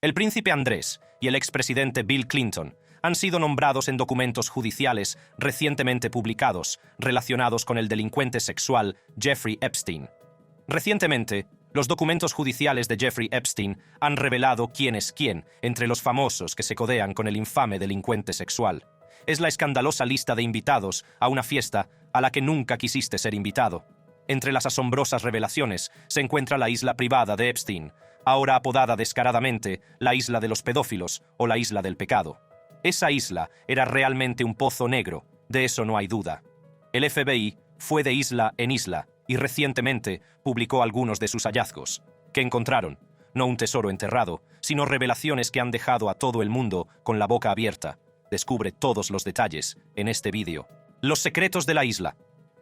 El príncipe Andrés y el expresidente Bill Clinton han sido nombrados en documentos judiciales recientemente publicados relacionados con el delincuente sexual Jeffrey Epstein. Recientemente, los documentos judiciales de Jeffrey Epstein han revelado quién es quién entre los famosos que se codean con el infame delincuente sexual. Es la escandalosa lista de invitados a una fiesta a la que nunca quisiste ser invitado. Entre las asombrosas revelaciones se encuentra la isla privada de Epstein, ahora apodada descaradamente la isla de los pedófilos o la isla del pecado. Esa isla era realmente un pozo negro, de eso no hay duda. El FBI fue de isla en isla y recientemente publicó algunos de sus hallazgos. ¿Qué encontraron? No un tesoro enterrado, sino revelaciones que han dejado a todo el mundo con la boca abierta. Descubre todos los detalles en este vídeo. Los secretos de la isla.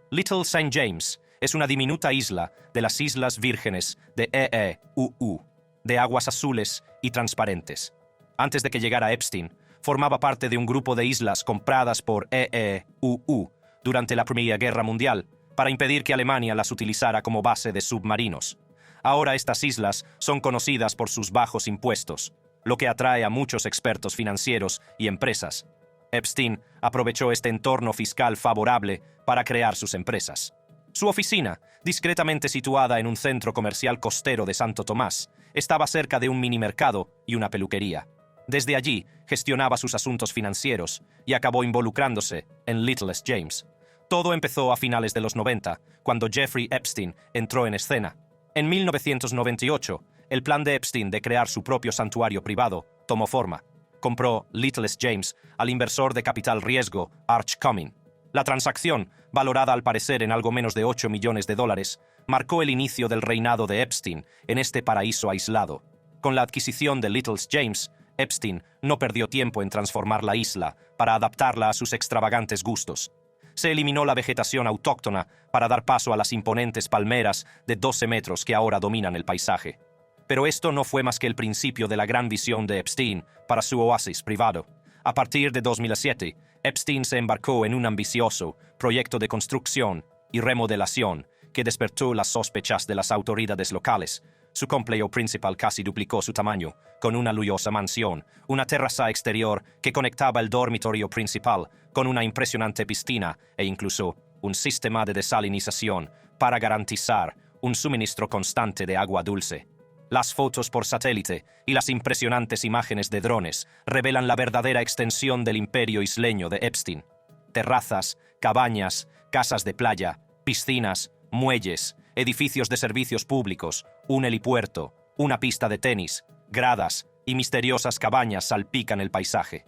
Little St. James es una diminuta isla de las Islas Vírgenes de EEUU, de aguas azules y transparentes. Antes de que llegara Epstein, formaba parte de un grupo de islas compradas por EEUU durante la Primera Guerra Mundial para impedir que Alemania las utilizara como base de submarinos. Ahora estas islas son conocidas por sus bajos impuestos, lo que atrae a muchos expertos financieros y empresas. Epstein aprovechó este entorno fiscal favorable para crear sus empresas. Su oficina, discretamente situada en un centro comercial costero de Santo Tomás, estaba cerca de un minimercado y una peluquería. Desde allí gestionaba sus asuntos financieros y acabó involucrándose en Little St. James. Todo empezó a finales de los 90, cuando Jeffrey Epstein entró en escena. En 1998, el plan de Epstein de crear su propio santuario privado tomó forma. Compró Little St. James al inversor de capital riesgo Arch Cumming. La transacción, valorada al parecer en algo menos de $8 millones, marcó el inicio del reinado de Epstein en este paraíso aislado. Con la adquisición de Little St. James, Epstein no perdió tiempo en transformar la isla para adaptarla a sus extravagantes gustos. Se eliminó la vegetación autóctona para dar paso a las imponentes palmeras de 12 metros que ahora dominan el paisaje. Pero esto no fue más que el principio de la gran visión de Epstein para su oasis privado. A partir de 2007, Epstein se embarcó en un ambicioso proyecto de construcción y remodelación que despertó las sospechas de las autoridades locales. Su complejo principal casi duplicó su tamaño, con una lujosa mansión, una terraza exterior que conectaba el dormitorio principal con una impresionante piscina e incluso un sistema de desalinización para garantizar un suministro constante de agua dulce. Las fotos por satélite y las impresionantes imágenes de drones revelan la verdadera extensión del imperio isleño de Epstein. Terrazas, cabañas, casas de playa, piscinas, muelles, edificios de servicios públicos, un helipuerto, una pista de tenis, gradas y misteriosas cabañas salpican el paisaje.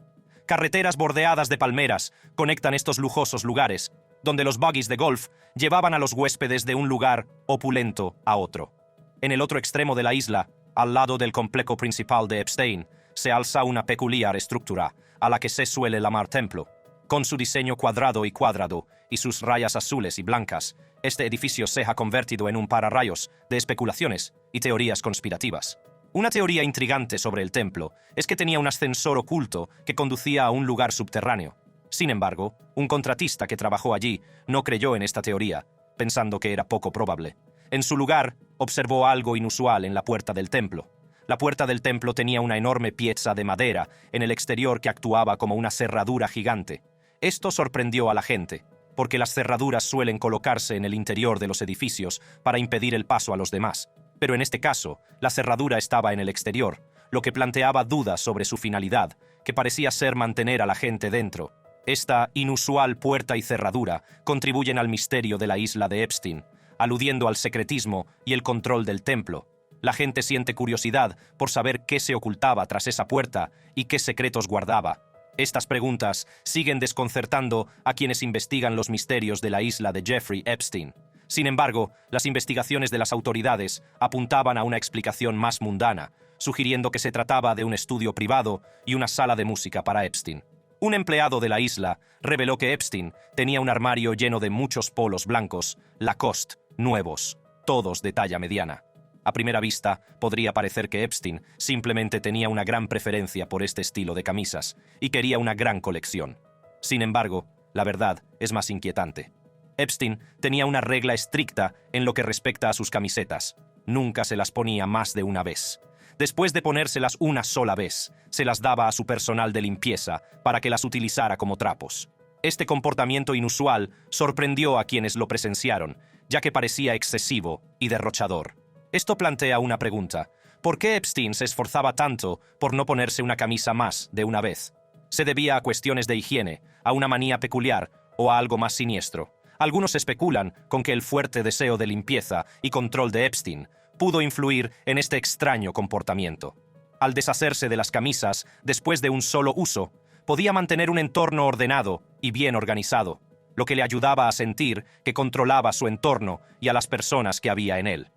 Carreteras bordeadas de palmeras conectan estos lujosos lugares, donde los buggies de golf llevaban a los huéspedes de un lugar opulento a otro. En el otro extremo de la isla, al lado del complejo principal de Epstein, se alza una peculiar estructura a la que se suele llamar templo. Con su diseño cuadrado y sus rayas azules y blancas, este edificio se ha convertido en un pararrayos de especulaciones y teorías conspirativas. Una teoría intrigante sobre el templo es que tenía un ascensor oculto que conducía a un lugar subterráneo. Sin embargo, un contratista que trabajó allí no creyó en esta teoría, pensando que era poco probable. En su lugar, observó algo inusual en la puerta del templo. La puerta del templo tenía una enorme pieza de madera en el exterior que actuaba como una cerradura gigante. Esto sorprendió a la gente, porque las cerraduras suelen colocarse en el interior de los edificios para impedir el paso a los demás. Pero en este caso, la cerradura estaba en el exterior, lo que planteaba dudas sobre su finalidad, que parecía ser mantener a la gente dentro. Esta inusual puerta y cerradura contribuyen al misterio de la isla de Epstein, aludiendo al secretismo y el control del templo. La gente siente curiosidad por saber qué se ocultaba tras esa puerta y qué secretos guardaba. Estas preguntas siguen desconcertando a quienes investigan los misterios de la isla de Jeffrey Epstein. Sin embargo, las investigaciones de las autoridades apuntaban a una explicación más mundana, sugiriendo que se trataba de un estudio privado y una sala de música para Epstein. Un empleado de la isla reveló que Epstein tenía un armario lleno de muchos polos blancos, Lacoste, nuevos, todos de talla mediana. A primera vista, podría parecer que Epstein simplemente tenía una gran preferencia por este estilo de camisas y quería una gran colección. Sin embargo, la verdad es más inquietante. Epstein tenía una regla estricta en lo que respecta a sus camisetas. Nunca se las ponía más de una vez. Después de ponérselas una sola vez, se las daba a su personal de limpieza para que las utilizara como trapos. Este comportamiento inusual sorprendió a quienes lo presenciaron, ya que parecía excesivo y derrochador. Esto plantea una pregunta: ¿por qué Epstein se esforzaba tanto por no ponerse una camisa más de una vez? ¿Se debía a cuestiones de higiene, a una manía peculiar o a algo más siniestro? Algunos especulan con que el fuerte deseo de limpieza y control de Epstein pudo influir en este extraño comportamiento. Al deshacerse de las camisas después de un solo uso, podía mantener un entorno ordenado y bien organizado, lo que le ayudaba a sentir que controlaba su entorno y a las personas que había en él.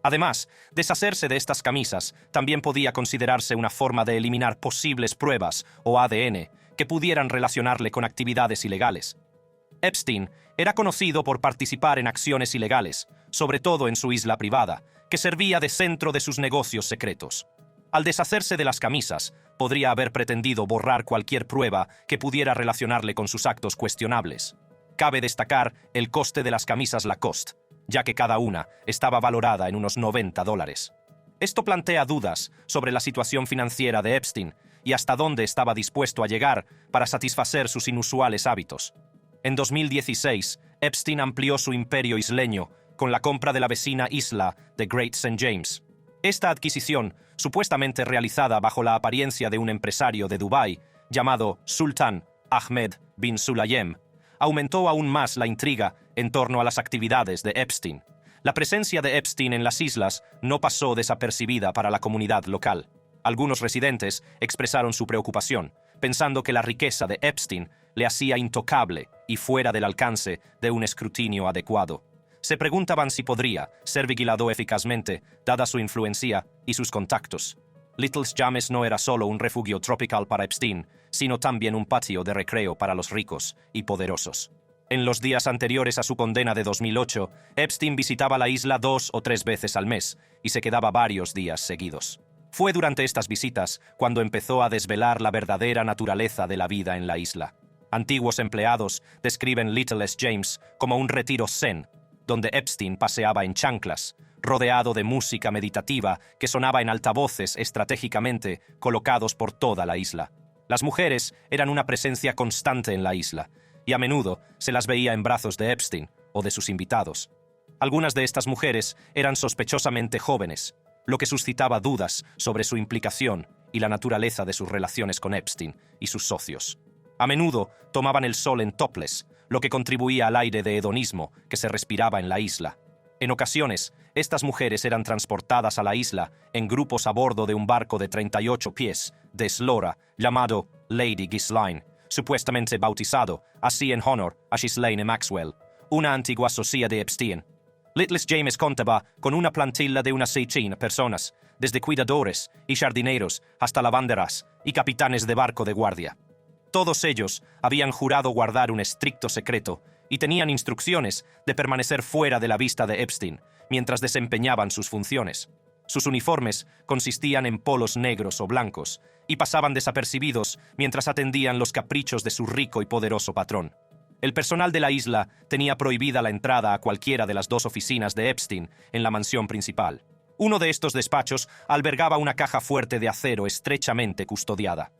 Además, deshacerse de estas camisas también podía considerarse una forma de eliminar posibles pruebas o ADN que pudieran relacionarle con actividades ilegales. Epstein era conocido por participar en acciones ilegales, sobre todo en su isla privada, que servía de centro de sus negocios secretos. Al deshacerse de las camisas, podría haber pretendido borrar cualquier prueba que pudiera relacionarle con sus actos cuestionables. Cabe destacar el coste de las camisas Lacoste, ya que cada una estaba valorada en unos $90. Esto plantea dudas sobre la situación financiera de Epstein y hasta dónde estaba dispuesto a llegar para satisfacer sus inusuales hábitos. En 2016, Epstein amplió su imperio isleño con la compra de la vecina isla de Great St. James. Esta adquisición, supuestamente realizada bajo la apariencia de un empresario de Dubái llamado Sultan Ahmed bin Sulayem, aumentó aún más la intriga en torno a las actividades de Epstein. La presencia de Epstein en las islas no pasó desapercibida para la comunidad local. Algunos residentes expresaron su preocupación, pensando que la riqueza de Epstein le hacía intocable y fuera del alcance de un escrutinio adecuado. Se preguntaban si podría ser vigilado eficazmente, dada su influencia y sus contactos. Little's James no era solo un refugio tropical para Epstein, sino también un patio de recreo para los ricos y poderosos. En los días anteriores a su condena de 2008, Epstein visitaba la isla 2 o 3 veces al mes y se quedaba varios días seguidos. Fue durante estas visitas cuando empezó a desvelar la verdadera naturaleza de la vida en la isla. Antiguos empleados describen Little's James como un retiro zen, donde Epstein paseaba en chanclas, rodeado de música meditativa que sonaba en altavoces estratégicamente colocados por toda la isla. Las mujeres eran una presencia constante en la isla, y a menudo se las veía en brazos de Epstein o de sus invitados. Algunas de estas mujeres eran sospechosamente jóvenes, lo que suscitaba dudas sobre su implicación y la naturaleza de sus relaciones con Epstein y sus socios. A menudo tomaban el sol en topless, lo que contribuía al aire de hedonismo que se respiraba en la isla. En ocasiones, estas mujeres eran transportadas a la isla en grupos a bordo de un barco de 38 pies de eslora llamado Lady Ghislaine, supuestamente bautizado así en honor a Ghislaine Maxwell, una antigua socia de Epstein. Little's James contaba con una plantilla de unas 16 personas, desde cuidadores y jardineros hasta lavanderas y capitanes de barco de guardia. Todos ellos habían jurado guardar un estricto secreto y tenían instrucciones de permanecer fuera de la vista de Epstein mientras desempeñaban sus funciones. Sus uniformes consistían en polos negros o blancos y pasaban desapercibidos mientras atendían los caprichos de su rico y poderoso patrón. El personal de la isla tenía prohibida la entrada a cualquiera de las 2 oficinas de Epstein en la mansión principal. Uno de estos despachos albergaba una caja fuerte de acero estrechamente custodiada.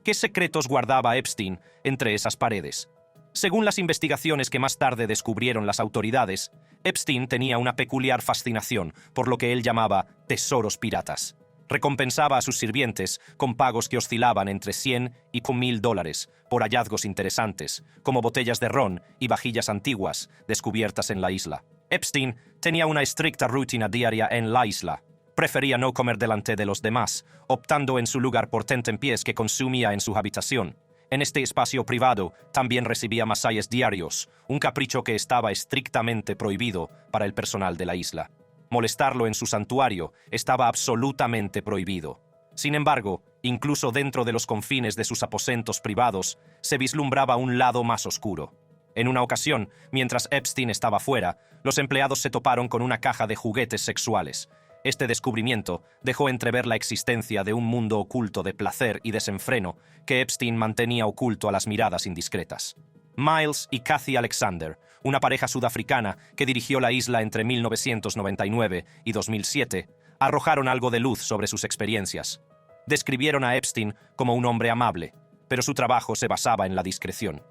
¿Qué secretos guardaba Epstein entre esas paredes? Según las investigaciones que más tarde descubrieron las autoridades, Epstein tenía una peculiar fascinación por lo que él llamaba tesoros piratas. Recompensaba a sus sirvientes con pagos que oscilaban entre $100 y $1,000 por hallazgos interesantes, como botellas de ron y vajillas antiguas descubiertas en la isla. Epstein tenía una estricta rutina diaria en la isla. Prefería no comer delante de los demás, optando en su lugar por tentempiés que consumía en su habitación. En este espacio privado también recibía masajes diarios, un capricho que estaba estrictamente prohibido para el personal de la isla. Molestarlo en su santuario estaba absolutamente prohibido. Sin embargo, incluso dentro de los confines de sus aposentos privados, se vislumbraba un lado más oscuro. En una ocasión, mientras Epstein estaba fuera, los empleados se toparon con una caja de juguetes sexuales. Este descubrimiento dejó entrever la existencia de un mundo oculto de placer y desenfreno que Epstein mantenía oculto a las miradas indiscretas. Miles y Kathy Alexander, una pareja sudafricana que dirigió la isla entre 1999 y 2007, arrojaron algo de luz sobre sus experiencias. Describieron a Epstein como un hombre amable, pero su trabajo se basaba en la discreción.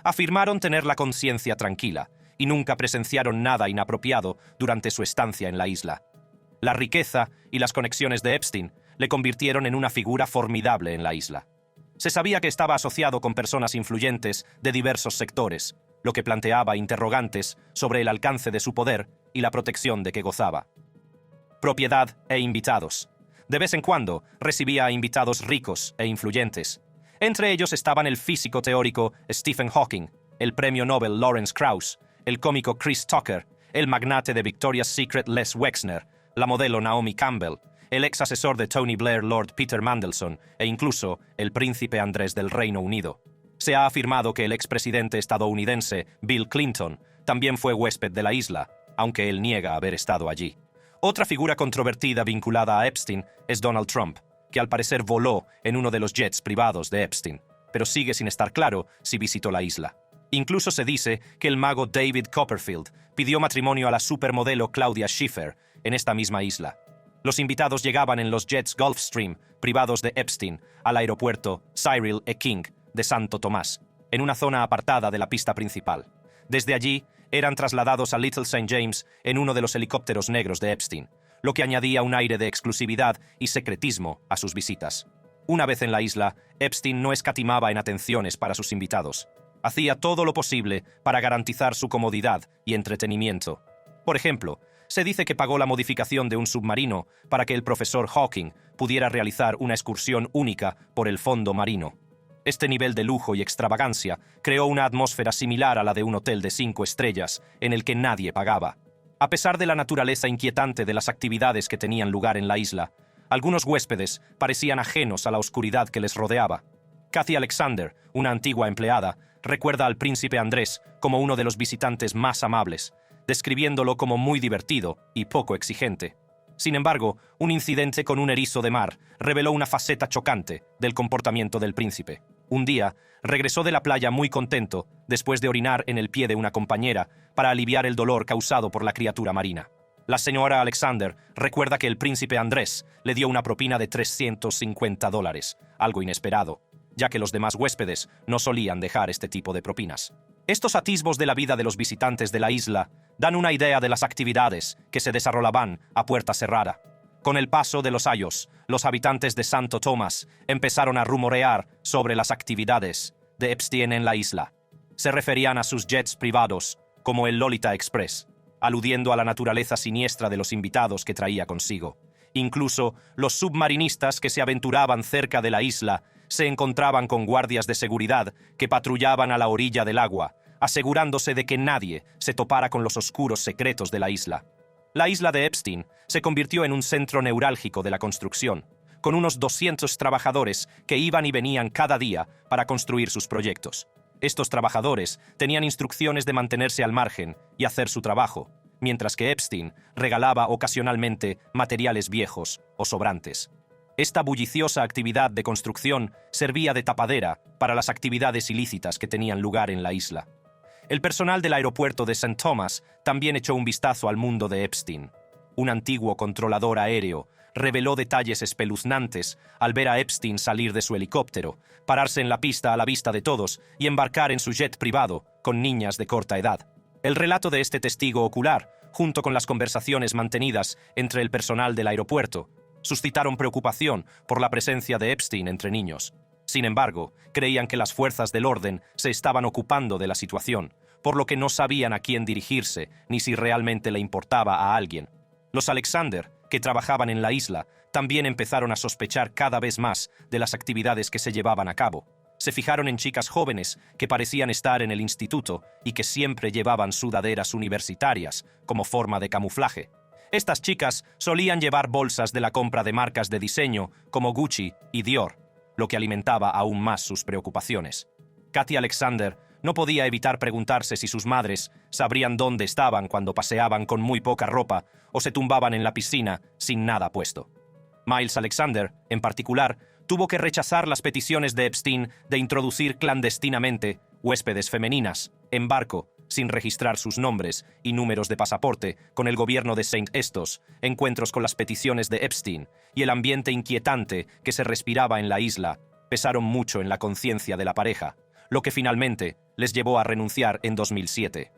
Afirmaron tener la conciencia tranquila y nunca presenciaron nada inapropiado durante su estancia en la isla. La riqueza y las conexiones de Epstein le convirtieron en una figura formidable en la isla. Se sabía que estaba asociado con personas influyentes de diversos sectores, lo que planteaba interrogantes sobre el alcance de su poder y la protección de que gozaba. Propiedad e invitados. De vez en cuando recibía a invitados ricos e influyentes. Entre ellos estaban el físico teórico Stephen Hawking, el premio Nobel Lawrence Krauss, el cómico Chris Tucker, el magnate de Victoria's Secret Les Wexner, la modelo Naomi Campbell, el ex asesor de Tony Blair Lord Peter Mandelson e incluso el príncipe Andrés del Reino Unido. Se ha afirmado que el expresidente estadounidense Bill Clinton también fue huésped de la isla, aunque él niega haber estado allí. Otra figura controvertida vinculada a Epstein es Donald Trump, que al parecer voló en uno de los jets privados de Epstein, pero sigue sin estar claro si visitó la isla. Incluso se dice que el mago David Copperfield pidió matrimonio a la supermodelo Claudia Schiffer en esta misma isla. Los invitados llegaban en los jets Gulfstream privados de Epstein al aeropuerto Cyril E. King de Santo Tomás, en una zona apartada de la pista principal. Desde allí, eran trasladados a Little St. James en uno de los helicópteros negros de Epstein, lo que añadía un aire de exclusividad y secretismo a sus visitas. Una vez en la isla, Epstein no escatimaba en atenciones para sus invitados. Hacía todo lo posible para garantizar su comodidad y entretenimiento. Por ejemplo, se dice que pagó la modificación de un submarino para que el profesor Hawking pudiera realizar una excursión única por el fondo marino. Este nivel de lujo y extravagancia creó una atmósfera similar a la de un hotel de 5 estrellas, en el que nadie pagaba. A pesar de la naturaleza inquietante de las actividades que tenían lugar en la isla, algunos huéspedes parecían ajenos a la oscuridad que les rodeaba. Cathy Alexander, una antigua empleada, recuerda al príncipe Andrés como uno de los visitantes más amables, describiéndolo como muy divertido y poco exigente. Sin embargo, un incidente con un erizo de mar reveló una faceta chocante del comportamiento del príncipe. Un día, regresó de la playa muy contento después de orinar en el pie de una compañera para aliviar el dolor causado por la criatura marina. La señora Alexander recuerda que el príncipe Andrés le dio una propina de $350, algo inesperado, ya que los demás huéspedes no solían dejar este tipo de propinas. Estos atisbos de la vida de los visitantes de la isla dan una idea de las actividades que se desarrollaban a puerta cerrada. Con el paso de los años, los habitantes de Santo Tomás empezaron a rumorear sobre las actividades de Epstein en la isla. Se referían a sus jets privados como el Lolita Express, aludiendo a la naturaleza siniestra de los invitados que traía consigo. Incluso los submarinistas que se aventuraban cerca de la isla se encontraban con guardias de seguridad que patrullaban a la orilla del agua, asegurándose de que nadie se topara con los oscuros secretos de la isla. La isla de Epstein se convirtió en un centro neurálgico de la construcción, con unos 200 trabajadores que iban y venían cada día para construir sus proyectos. Estos trabajadores tenían instrucciones de mantenerse al margen y hacer su trabajo, mientras que Epstein regalaba ocasionalmente materiales viejos o sobrantes. Esta bulliciosa actividad de construcción servía de tapadera para las actividades ilícitas que tenían lugar en la isla. El personal del aeropuerto de St. Thomas también echó un vistazo al mundo de Epstein. Un antiguo controlador aéreo reveló detalles espeluznantes al ver a Epstein salir de su helicóptero, pararse en la pista a la vista de todos y embarcar en su jet privado con niñas de corta edad. El relato de este testigo ocular, junto con las conversaciones mantenidas entre el personal del aeropuerto, suscitaron preocupación por la presencia de Epstein entre niños. Sin embargo, creían que las fuerzas del orden se estaban ocupando de la situación, por lo que no sabían a quién dirigirse ni si realmente le importaba a alguien. Los Alexander, que trabajaban en la isla, también empezaron a sospechar cada vez más de las actividades que se llevaban a cabo. Se fijaron en chicas jóvenes que parecían estar en el instituto y que siempre llevaban sudaderas universitarias como forma de camuflaje. Estas chicas solían llevar bolsas de la compra de marcas de diseño como Gucci y Dior, lo que alimentaba aún más sus preocupaciones. Cathy Alexander no podía evitar preguntarse si sus madres sabrían dónde estaban cuando paseaban con muy poca ropa o se tumbaban en la piscina sin nada puesto. Miles Alexander, en particular, tuvo que rechazar las peticiones de Epstein de introducir clandestinamente huéspedes femeninas en barco sin registrar sus nombres y números de pasaporte con el gobierno de Saint Estos, encuentros con las peticiones de Epstein y el ambiente inquietante que se respiraba en la isla pesaron mucho en la conciencia de la pareja, lo que finalmente les llevó a renunciar en 2007.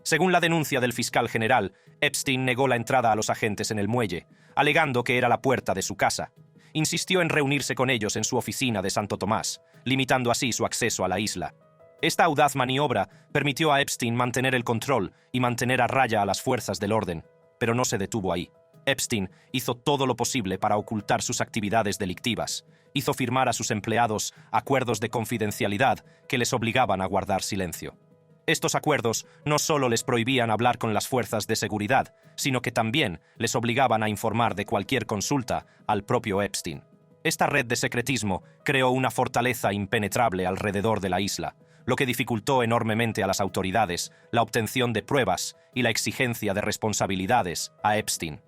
Según la denuncia del fiscal general, Epstein negó la entrada a los agentes en el muelle, alegando que era la puerta de su casa. Insistió en reunirse con ellos en su oficina de Santo Tomás, limitando así su acceso a la isla. Esta audaz maniobra permitió a Epstein mantener el control y mantener a raya a las fuerzas del orden, pero no se detuvo ahí. Epstein hizo todo lo posible para ocultar sus actividades delictivas. Hizo firmar a sus empleados acuerdos de confidencialidad que les obligaban a guardar silencio. Estos acuerdos no solo les prohibían hablar con las fuerzas de seguridad, sino que también les obligaban a informar de cualquier consulta al propio Epstein. Esta red de secretismo creó una fortaleza impenetrable alrededor de la isla, lo que dificultó enormemente a las autoridades la obtención de pruebas y la exigencia de responsabilidades a Epstein.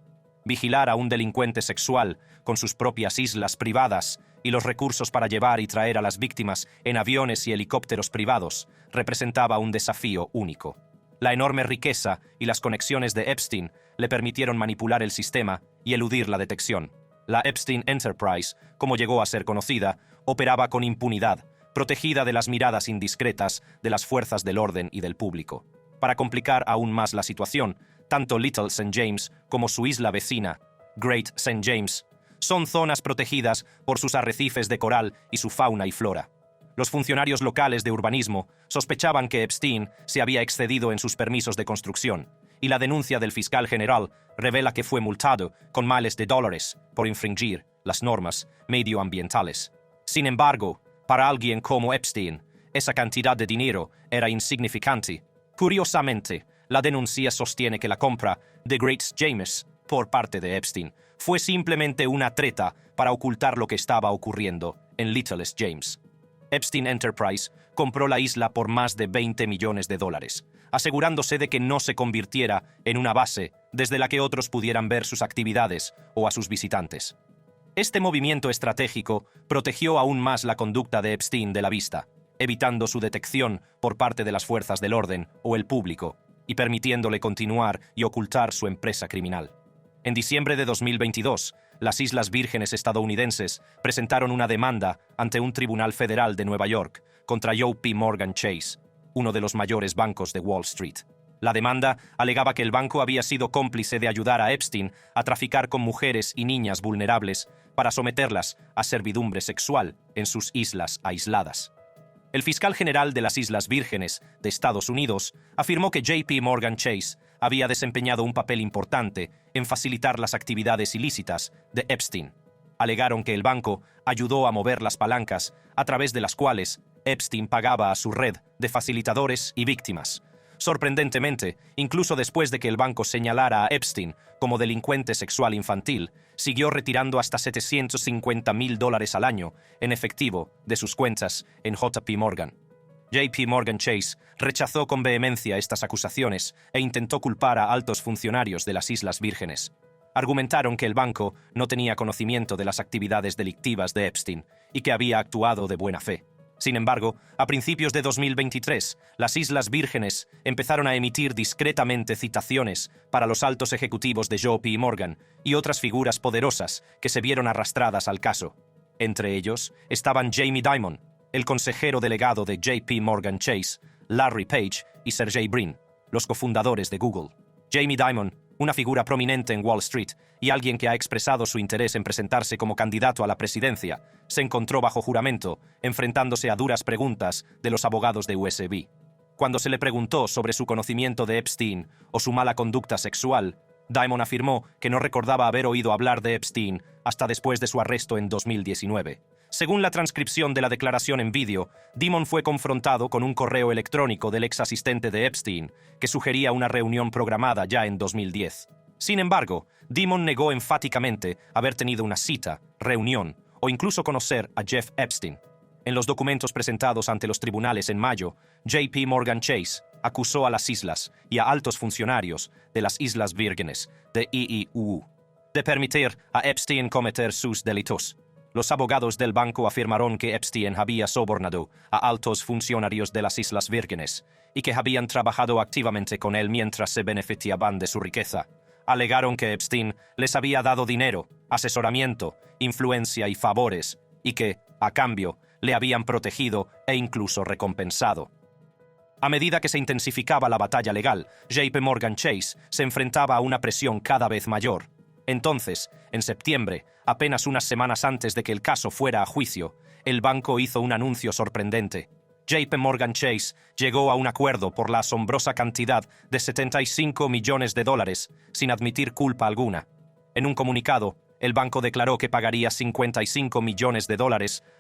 Vigilar a un delincuente sexual con sus propias islas privadas y los recursos para llevar y traer a las víctimas en aviones y helicópteros privados representaba un desafío único. La enorme riqueza y las conexiones de Epstein le permitieron manipular el sistema y eludir la detección. La Epstein Enterprise, como llegó a ser conocida, operaba con impunidad, protegida de las miradas indiscretas de las fuerzas del orden y del público. Para complicar aún más la situación, tanto Little St. James como su isla vecina, Great St. James, son zonas protegidas por sus arrecifes de coral y su fauna y flora. Los funcionarios locales de urbanismo sospechaban que Epstein se había excedido en sus permisos de construcción, y la denuncia del fiscal general revela que fue multado con miles de dólares por infringir las normas medioambientales. Sin embargo, para alguien como Epstein, esa cantidad de dinero era insignificante. Curiosamente, la denuncia sostiene que la compra de Great James por parte de Epstein fue simplemente una treta para ocultar lo que estaba ocurriendo en Littlest James. Epstein Enterprise compró la isla por más de $20 millones, asegurándose de que no se convirtiera en una base desde la que otros pudieran ver sus actividades o a sus visitantes. Este movimiento estratégico protegió aún más la conducta de Epstein de la vista, evitando su detección por parte de las fuerzas del orden o el público, y permitiéndole continuar y ocultar su empresa criminal. En diciembre de 2022, las Islas Vírgenes estadounidenses presentaron una demanda ante un tribunal federal de Nueva York contra JP Morgan Chase, uno de los mayores bancos de Wall Street. La demanda alegaba que el banco había sido cómplice de ayudar a Epstein a traficar con mujeres y niñas vulnerables para someterlas a servidumbre sexual en sus islas aisladas. El fiscal general de las Islas Vírgenes de Estados Unidos afirmó que JP Morgan Chase había desempeñado un papel importante en facilitar las actividades ilícitas de Epstein. Alegaron que el banco ayudó a mover las palancas a través de las cuales Epstein pagaba a su red de facilitadores y víctimas. Sorprendentemente, incluso después de que el banco señalara a Epstein como delincuente sexual infantil, siguió retirando hasta $750,000 al año en efectivo de sus cuentas en JP Morgan. JP Morgan Chase rechazó con vehemencia estas acusaciones e intentó culpar a altos funcionarios de las Islas Vírgenes. Argumentaron que el banco no tenía conocimiento de las actividades delictivas de Epstein y que había actuado de buena fe. Sin embargo, a principios de 2023, las Islas Vírgenes empezaron a emitir discretamente citaciones para los altos ejecutivos de JP Morgan y otras figuras poderosas que se vieron arrastradas al caso. Entre ellos estaban Jamie Dimon, el consejero delegado de JP Morgan Chase, Larry Page y Sergey Brin, los cofundadores de Google. Jamie Dimon, una figura prominente en Wall Street y alguien que ha expresado su interés en presentarse como candidato a la presidencia, se encontró bajo juramento, enfrentándose a duras preguntas de los abogados de USB. Cuando se le preguntó sobre su conocimiento de Epstein o su mala conducta sexual, Dimon afirmó que no recordaba haber oído hablar de Epstein hasta después de su arresto en 2019. Según la transcripción de la declaración en vídeo, Dimon fue confrontado con un correo electrónico del ex asistente de Epstein que sugería una reunión programada ya en 2010. Sin embargo, Dimon negó enfáticamente haber tenido una cita, reunión o incluso conocer a Jeff Epstein. En los documentos presentados ante los tribunales en mayo, JP Morgan Chase acusó a las islas y a altos funcionarios de las Islas Vírgenes de IIUU de permitir a Epstein cometer sus delitos. Los abogados del banco afirmaron que Epstein había sobornado a altos funcionarios de las Islas Vírgenes y que habían trabajado activamente con él mientras se beneficiaban de su riqueza. Alegaron que Epstein les había dado dinero, asesoramiento, influencia y favores, y que, a cambio, le habían protegido e incluso recompensado. A medida que se intensificaba la batalla legal, JP Morgan Chase se enfrentaba a una presión cada vez mayor. Entonces, en septiembre, apenas unas semanas antes de que el caso fuera a juicio, el banco hizo un anuncio sorprendente. JP Morgan Chase llegó a un acuerdo por la asombrosa cantidad de $75 millones sin admitir culpa alguna. En un comunicado, el banco declaró que pagaría $55 millones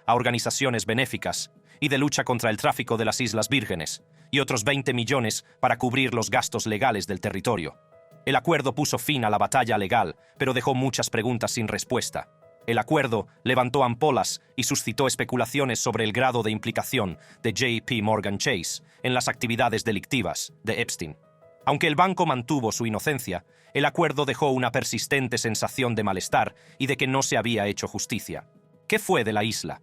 a organizaciones benéficas y de lucha contra el tráfico de las Islas Vírgenes, y otros 20 millones para cubrir los gastos legales del territorio. El acuerdo puso fin a la batalla legal, pero dejó muchas preguntas sin respuesta. El acuerdo levantó ampolas y suscitó especulaciones sobre el grado de implicación de JP Morgan Chase en las actividades delictivas de Epstein. Aunque el banco mantuvo su inocencia, el acuerdo dejó una persistente sensación de malestar y de que no se había hecho justicia. ¿Qué fue de la isla?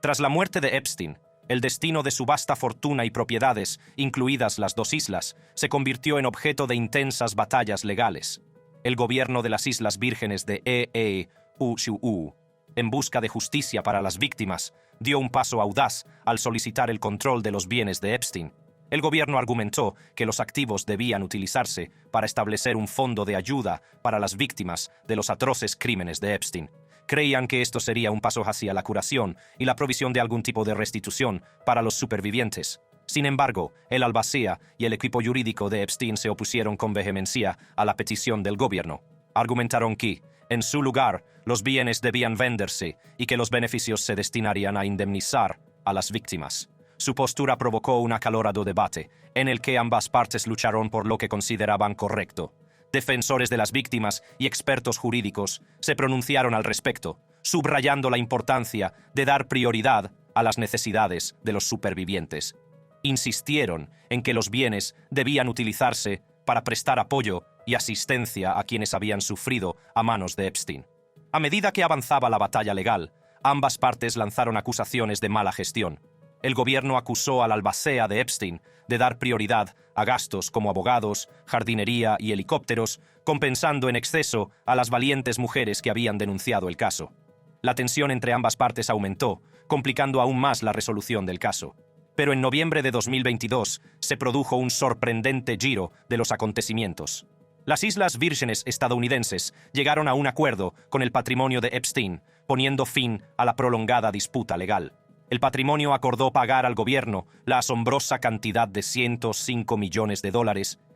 Tras la muerte de Epstein, el destino de su vasta fortuna y propiedades, incluidas las dos islas, se convirtió en objeto de intensas batallas legales. El gobierno de las Islas Vírgenes de EEUU, en busca de justicia para las víctimas, dio un paso audaz al solicitar el control de los bienes de Epstein. El gobierno argumentó que los activos debían utilizarse para establecer un fondo de ayuda para las víctimas de los atroces crímenes de Epstein. Creían que esto sería un paso hacia la curación y la provisión de algún tipo de restitución para los supervivientes. Sin embargo, el albacea y el equipo jurídico de Epstein se opusieron con vehemencia a la petición del gobierno. Argumentaron que, en su lugar, los bienes debían venderse y que los beneficios se destinarían a indemnizar a las víctimas. Su postura provocó un acalorado debate, en el que ambas partes lucharon por lo que consideraban correcto. Defensores de las víctimas y expertos jurídicos se pronunciaron al respecto, subrayando la importancia de dar prioridad a las necesidades de los supervivientes. Insistieron en que los bienes debían utilizarse para prestar apoyo y asistencia a quienes habían sufrido a manos de Epstein. A medida que avanzaba la batalla legal, ambas partes lanzaron acusaciones de mala gestión. El gobierno acusó al albacea de Epstein de dar prioridad a gastos como abogados, jardinería y helicópteros, compensando en exceso a las valientes mujeres que habían denunciado el caso. La tensión entre ambas partes aumentó, complicando aún más la resolución del caso. Pero en noviembre de 2022 se produjo un sorprendente giro de los acontecimientos. Las Islas Vírgenes estadounidenses llegaron a un acuerdo con el patrimonio de Epstein, poniendo fin a la prolongada disputa legal. El patrimonio acordó pagar al gobierno la asombrosa cantidad de $105 millones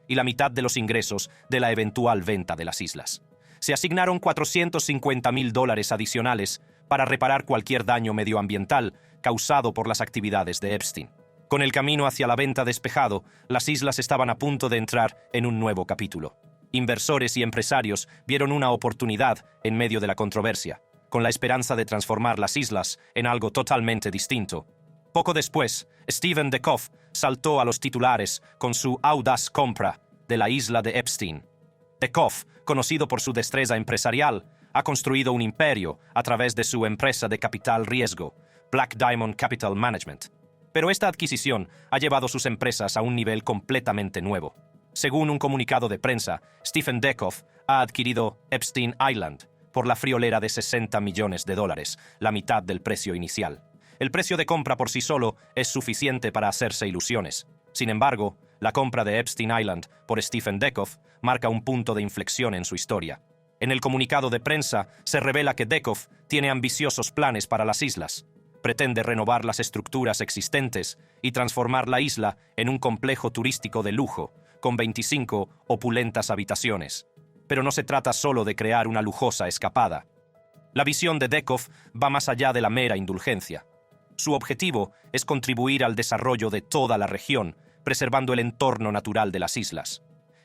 y la mitad de los ingresos de la eventual venta de las islas. Se asignaron $450,000 adicionales para reparar cualquier daño medioambiental causado por las actividades de Epstein. Con el camino hacia la venta despejado, las islas estaban a punto de entrar en un nuevo capítulo. Inversores y empresarios vieron una oportunidad en medio de la controversia, con la esperanza de transformar las islas en algo totalmente distinto. Poco después, Stephen Dekoff saltó a los titulares con su audaz compra de la isla de Epstein. Dekoff, conocido por su destreza empresarial, ha construido un imperio a través de su empresa de capital riesgo, Black Diamond Capital Management. Pero esta adquisición ha llevado sus empresas a un nivel completamente nuevo. Según un comunicado de prensa, Stephen Dekoff ha adquirido Epstein Island por la friolera de $60 millones, la mitad del precio inicial. El precio de compra por sí solo es suficiente para hacerse ilusiones. Sin embargo, la compra de Epstein Island por Stephen Dekoff marca un punto de inflexión en su historia. En el comunicado de prensa se revela que Dekoff tiene ambiciosos planes para las islas. Pretende renovar las estructuras existentes y transformar la isla en un complejo turístico de lujo, con 25 opulentas habitaciones. Pero no se trata solo de crear una lujosa escapada. La visión de Dekoff va más allá de la mera indulgencia. Su objetivo es contribuir al desarrollo de toda la región, preservando el entorno natural de las islas.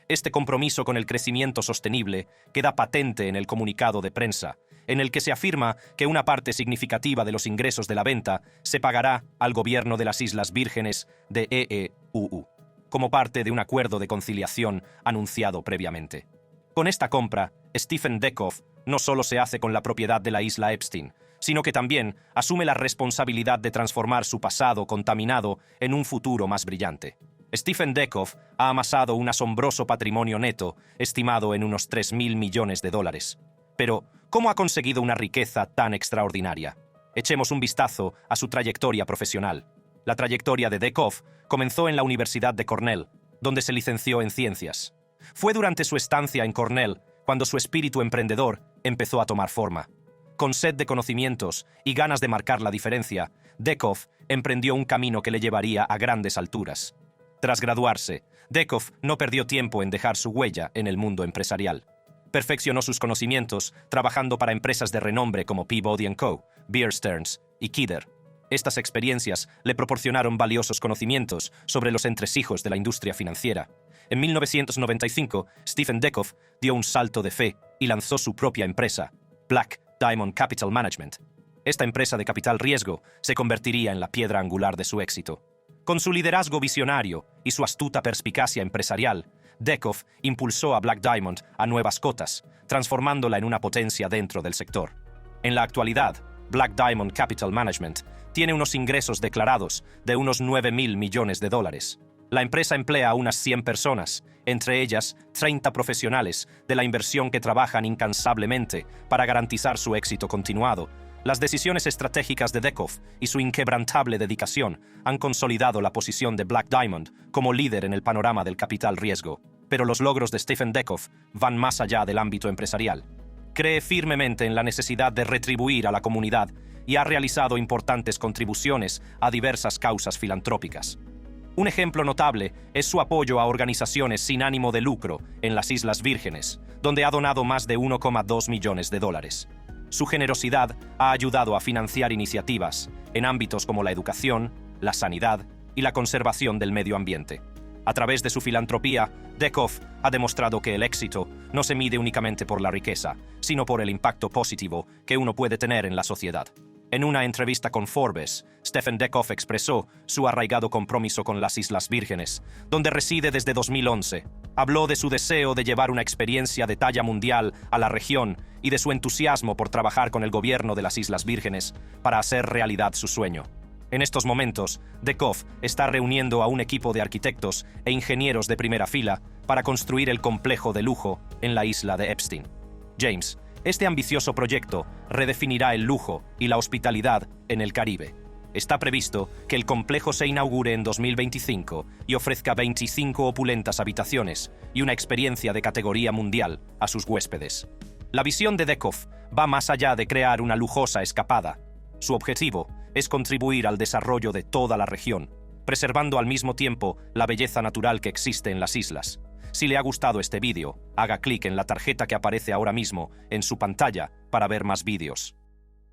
Este compromiso con el crecimiento sostenible queda patente en el comunicado de prensa, en el que se afirma que una parte significativa de los ingresos de la venta se pagará al gobierno de las Islas Vírgenes de EEUU, como parte de un acuerdo de conciliación anunciado previamente. Con esta compra, Stephen Dekoff no solo se hace con la propiedad de la isla Epstein, sino que también asume la responsabilidad de transformar su pasado contaminado en un futuro más brillante. Stephen Dekoff ha amasado un asombroso patrimonio neto, estimado en unos $3.000 millones. Pero, ¿cómo ha conseguido una riqueza tan extraordinaria? Echemos un vistazo a su trayectoria profesional. La trayectoria de Dekoff comenzó en la Universidad de Cornell, donde se licenció en ciencias. Fue durante su estancia en Cornell cuando su espíritu emprendedor empezó a tomar forma. Con sed de conocimientos y ganas de marcar la diferencia, Dekoff emprendió un camino que le llevaría a grandes alturas. Tras graduarse, Dekoff no perdió tiempo en dejar su huella en el mundo empresarial. Perfeccionó sus conocimientos trabajando para empresas de renombre como Peabody & Co., Bear Stearns y Kidder. Estas experiencias le proporcionaron valiosos conocimientos sobre los entresijos de la industria financiera. En 1995, Stephen Dekoff dio un salto de fe y lanzó su propia empresa, Black Diamond Capital Management. Esta empresa de capital riesgo se convertiría en la piedra angular de su éxito. Con su liderazgo visionario y su astuta perspicacia empresarial, Dekoff impulsó a Black Diamond a nuevas cotas, transformándola en una potencia dentro del sector. En la actualidad, Black Diamond Capital Management tiene unos ingresos declarados de unos $9.000 millones. La empresa emplea a unas 100 personas, entre ellas 30 profesionales de la inversión que trabajan incansablemente para garantizar su éxito continuado. Las decisiones estratégicas de Dekoff y su inquebrantable dedicación han consolidado la posición de Black Diamond como líder en el panorama del capital riesgo. Pero los logros de Stephen Dekoff van más allá del ámbito empresarial. Cree firmemente en la necesidad de retribuir a la comunidad y ha realizado importantes contribuciones a diversas causas filantrópicas. Un ejemplo notable es su apoyo a organizaciones sin ánimo de lucro en las Islas Vírgenes, donde ha donado más de $1,2 millones. Su generosidad ha ayudado a financiar iniciativas en ámbitos como la educación, la sanidad y la conservación del medio ambiente. A través de su filantropía, Dekoff ha demostrado que el éxito no se mide únicamente por la riqueza, sino por el impacto positivo que uno puede tener en la sociedad. En una entrevista con Forbes, Stephen Dekoff expresó su arraigado compromiso con las Islas Vírgenes, donde reside desde 2011. Habló de su deseo de llevar una experiencia de talla mundial a la región y de su entusiasmo por trabajar con el gobierno de las Islas Vírgenes para hacer realidad su sueño. En estos momentos, Dekoff está reuniendo a un equipo de arquitectos e ingenieros de primera fila para construir el complejo de lujo en la isla de Epstein. James, este ambicioso proyecto redefinirá el lujo y la hospitalidad en el Caribe. Está previsto que el complejo se inaugure en 2025 y ofrezca 25 opulentas habitaciones y una experiencia de categoría mundial a sus huéspedes. La visión de Dekoff va más allá de crear una lujosa escapada. Su objetivo es contribuir al desarrollo de toda la región, preservando al mismo tiempo la belleza natural que existe en las islas. Si le ha gustado este vídeo, haga clic en la tarjeta que aparece ahora mismo en su pantalla para ver más vídeos.